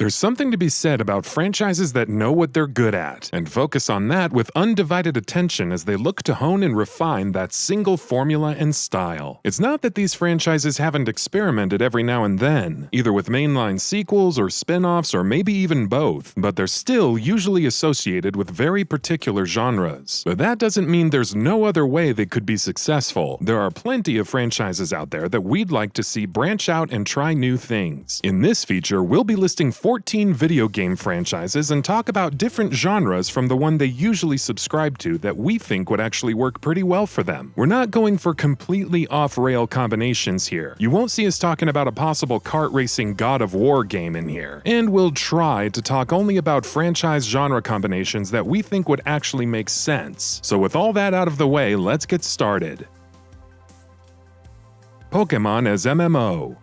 There's something to be said about franchises that know what they're good at, and focus on that with undivided attention as they look to hone and refine that single formula and style. It's not that these franchises haven't experimented every now and then, either with mainline sequels or spin-offs or maybe even both, but they're still usually associated with very particular genres. But that doesn't mean there's no other way they could be successful. There are plenty of franchises out there that we'd like to see branch out and try new things. In this feature, we'll be listing 14 video game franchises and talk about different genres from the one they usually subscribe to that we think would actually work pretty well for them. We're not going for completely off-rail combinations here. You won't see us talking about a possible kart racing God of War game in here. And we'll try to talk only about franchise genre combinations that we think would actually make sense. So with all that out of the way, let's get started. Pokemon as MMO.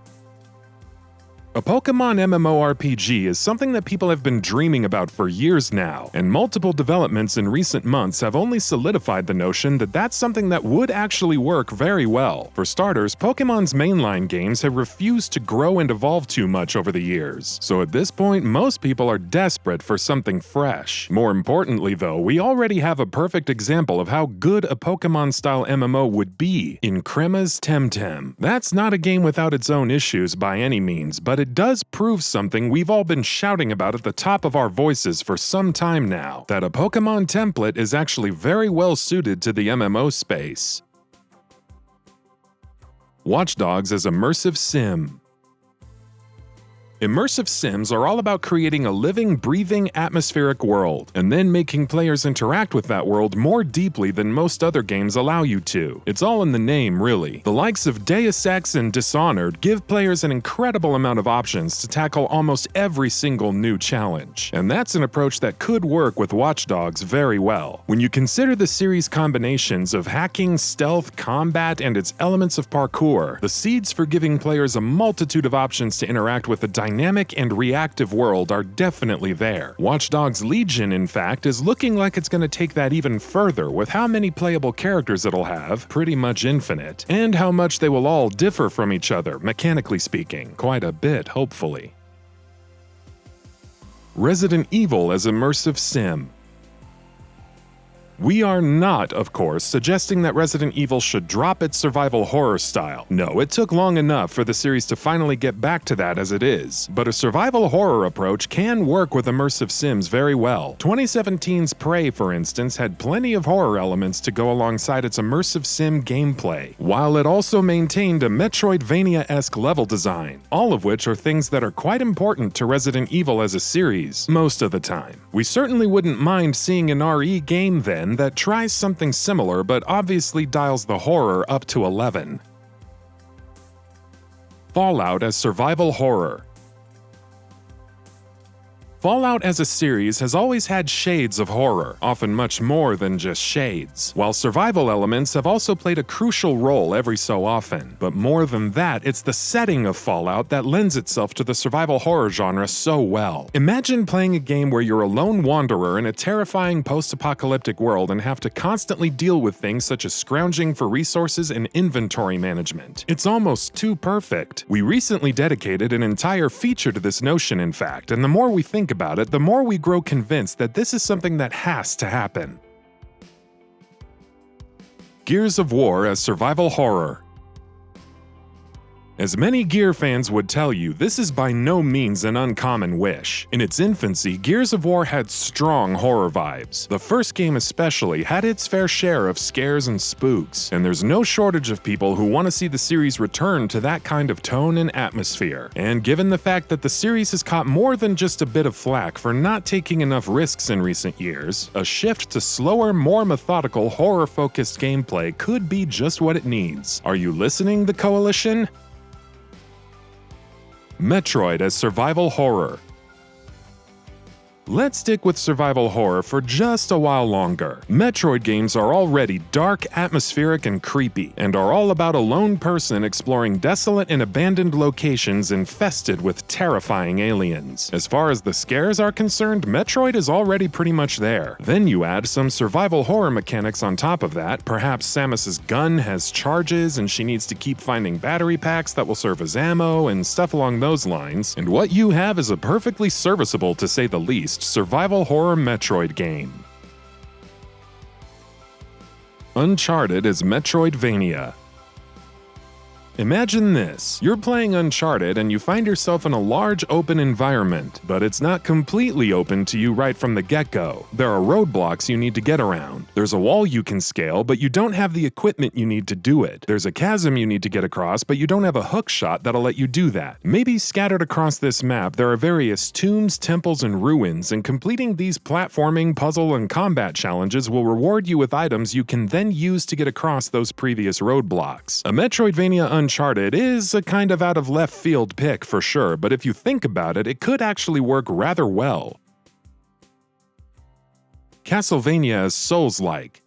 A Pokemon MMORPG is something that people have been dreaming about for years now, and multiple developments in recent months have only solidified the notion that that's something that would actually work very well. For starters, Pokemon's mainline games have refused to grow and evolve too much over the years, so at this point most people are desperate for something fresh. More importantly though, we already have a perfect example of how good a Pokemon-style MMO would be in Crema's Temtem. That's not a game without its own issues by any means, but it does prove something we've all been shouting about at the top of our voices for some time now, that a Pokemon template is actually very well suited to the MMO space. Watch Dogs as immersive sim. Immersive sims are all about creating a living, breathing, atmospheric world, and then making players interact with that world more deeply than most other games allow you to. It's all in the name, really. The likes of Deus Ex and Dishonored give players an incredible amount of options to tackle almost every single new challenge, and that's an approach that could work with Watch Dogs very well. When you consider the series' combinations of hacking, stealth, combat, and its elements of parkour, the seeds for giving players a multitude of options to interact with the dynamic and reactive world are definitely there. Watch Dogs Legion, in fact, is looking like it's going to take that even further with how many playable characters it'll have, pretty much infinite, and how much they will all differ from each other, mechanically speaking. Quite a bit, hopefully. Resident Evil as immersive sim. We are not, of course, suggesting that Resident Evil should drop its survival horror style. No, it took long enough for the series to finally get back to that as it is. But a survival horror approach can work with immersive sims very well. 2017's Prey, for instance, had plenty of horror elements to go alongside its immersive sim gameplay, while it also maintained a Metroidvania-esque level design, all of which are things that are quite important to Resident Evil as a series, most of the time. We certainly wouldn't mind seeing an RE game then that tries something similar but obviously dials the horror up to 11. Fallout as survival horror. Fallout as a series has always had shades of horror, often much more than just shades, while survival elements have also played a crucial role every so often. But more than that, it's the setting of Fallout that lends itself to the survival horror genre so well. Imagine playing a game where you're a lone wanderer in a terrifying post-apocalyptic world and have to constantly deal with things such as scrounging for resources and inventory management. It's almost too perfect. We recently dedicated an entire feature to this notion, in fact, and the more we think about it, the more we grow convinced that this is something that has to happen. Gears of War as survival horror. As many Gear fans would tell you, this is by no means an uncommon wish. In its infancy, Gears of War had strong horror vibes. The first game especially had its fair share of scares and spooks, and there's no shortage of people who want to see the series return to that kind of tone and atmosphere. And given the fact that the series has caught more than just a bit of flack for not taking enough risks in recent years, a shift to slower, more methodical, horror-focused gameplay could be just what it needs. Are you listening, the Coalition? Metroid as survival horror. Let's stick with survival horror for just a while longer. Metroid games are already dark, atmospheric, and creepy, and are all about a lone person exploring desolate and abandoned locations infested with terrifying aliens. As far as the scares are concerned, Metroid is already pretty much there. Then you add some survival horror mechanics on top of that. Perhaps Samus's gun has charges and she needs to keep finding battery packs that will serve as ammo and stuff along those lines, and what you have is a perfectly serviceable, to say the least, survival horror Metroid game. Uncharted is Metroidvania. Imagine this. You're playing Uncharted and you find yourself in a large open environment, but it's not completely open to you right from the get-go. There are roadblocks you need to get around. There's a wall you can scale, but you don't have the equipment you need to do it. There's a chasm you need to get across, but you don't have a hook shot that'll let you do that. Maybe scattered across this map there are various tombs, temples, and ruins, and completing these platforming, puzzle, and combat challenges will reward you with items you can then use to get across those previous roadblocks. A Metroidvania Uncharted is a kind of out of left field pick for sure, but if you think about it, it could actually work rather well. Castlevania is Souls-like.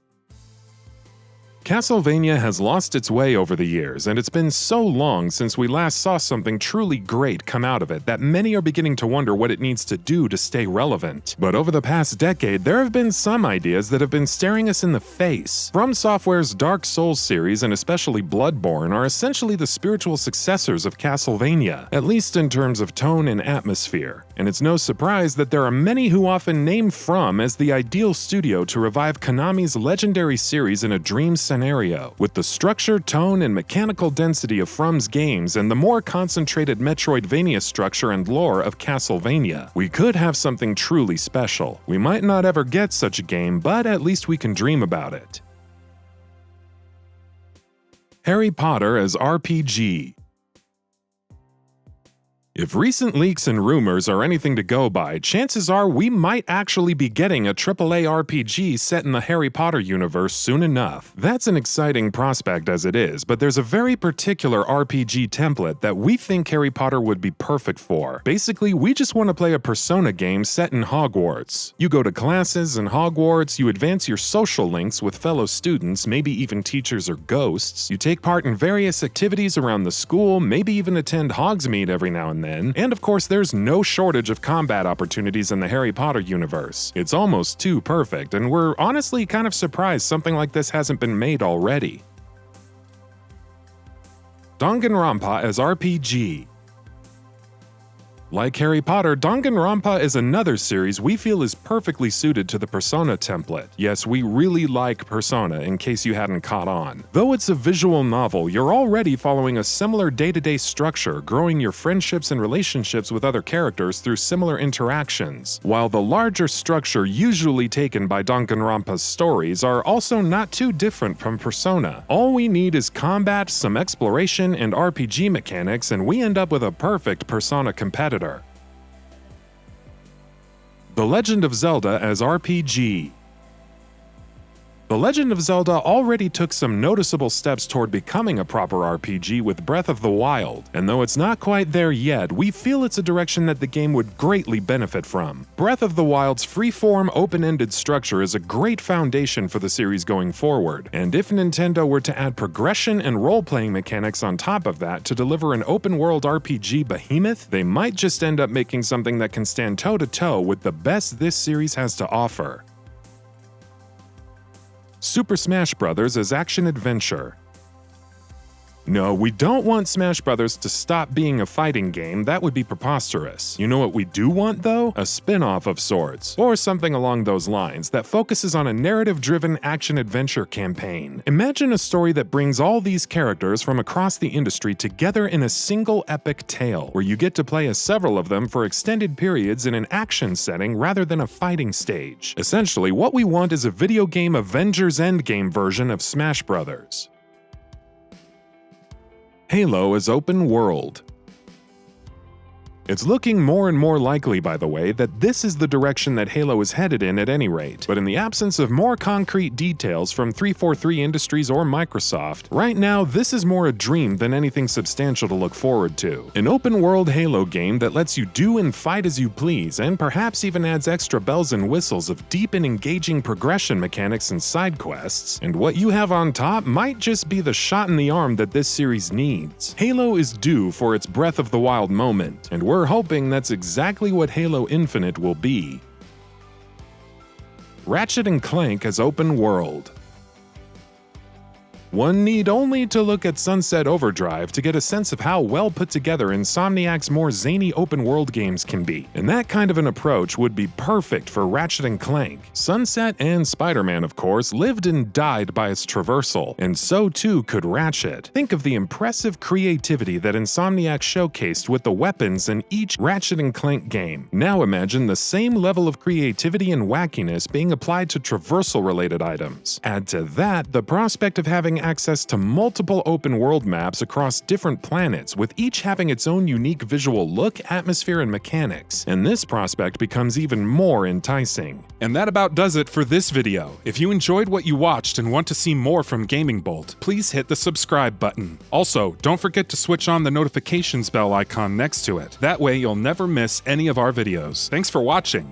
Castlevania has lost its way over the years, and it's been so long since we last saw something truly great come out of it that many are beginning to wonder what it needs to do to stay relevant. But over the past decade, there have been some ideas that have been staring us in the face. From Software's Dark Souls series, and especially Bloodborne, are essentially the spiritual successors of Castlevania, at least in terms of tone and atmosphere. And it's no surprise that there are many who often name From as the ideal studio to revive Konami's legendary series in a dream scenario. With the structure, tone, and mechanical density of From's games and the more concentrated Metroidvania structure and lore of Castlevania, we could have something truly special. We might not ever get such a game, but at least we can dream about it. Harry Potter as RPG. If recent leaks and rumors are anything to go by, chances are we might actually be getting a AAA RPG set in the Harry Potter universe soon enough. That's an exciting prospect as it is, but there's a very particular RPG template that we think Harry Potter would be perfect for. Basically, we just want to play a Persona game set in Hogwarts. You go to classes in Hogwarts, you advance your social links with fellow students, maybe even teachers or ghosts, you take part in various activities around the school, maybe even attend Hogsmeade every now and then, and of course there's no shortage of combat opportunities in the Harry Potter universe. It's almost too perfect, and we're honestly kind of surprised something like this hasn't been made already. Danganronpa as RPG. Like Harry Potter, Danganronpa is another series we feel is perfectly suited to the Persona template. Yes, we really like Persona, in case you hadn't caught on. Though it's a visual novel, you're already following a similar day-to-day structure, growing your friendships and relationships with other characters through similar interactions. While the larger structure usually taken by Danganronpa's stories are also not too different from Persona. All we need is combat, some exploration, and RPG mechanics, and we end up with a perfect Persona competitor. The Legend of Zelda as RPG. The Legend of Zelda already took some noticeable steps toward becoming a proper RPG with Breath of the Wild, and though it's not quite there yet, we feel it's a direction that the game would greatly benefit from. Breath of the Wild's free-form, open-ended structure is a great foundation for the series going forward, and if Nintendo were to add progression and role-playing mechanics on top of that to deliver an open-world RPG behemoth, they might just end up making something that can stand toe-to-toe with the best this series has to offer. Super Smash Bros. As action-adventure. No, we don't want Smash Bros. To stop being a fighting game. That would be preposterous. You know what we do want, though? A spin-off of sorts, or something along those lines that focuses on a narrative-driven action-adventure campaign. Imagine a story that brings all these characters from across the industry together in a single epic tale, where you get to play as several of them for extended periods in an action setting rather than a fighting stage. Essentially, what we want is a video game Avengers Endgame version of Smash Bros. Halo as open world. It's looking more and more likely, by the way, that this is the direction that Halo is headed in at any rate, but in the absence of more concrete details from 343 Industries or Microsoft, right now this is more a dream than anything substantial to look forward to. An open-world Halo game that lets you do and fight as you please, and perhaps even adds extra bells and whistles of deep and engaging progression mechanics and side quests, and what you have on top might just be the shot in the arm that this series needs. Halo is due for its Breath of the Wild moment, and we're hoping that's exactly what Halo Infinite will be. Ratchet & Clank as open world. One need only to look at Sunset Overdrive to get a sense of how well put together Insomniac's more zany open-world games can be, and that kind of an approach would be perfect for Ratchet & Clank. Sunset and Spider-Man, of course, lived and died by its traversal, and so too could Ratchet. Think of the impressive creativity that Insomniac showcased with the weapons in each Ratchet & Clank game. Now imagine the same level of creativity and wackiness being applied to traversal-related items. Add to that the prospect of having access to multiple open-world maps across different planets, with each having its own unique visual look, atmosphere, and mechanics, and this prospect becomes even more enticing. And that about does it for this video. If you enjoyed what you watched and want to see more from GamingBolt, please hit the subscribe button. Also, don't forget to switch on the notifications bell icon next to it. That way you'll never miss any of our videos. Thanks for watching.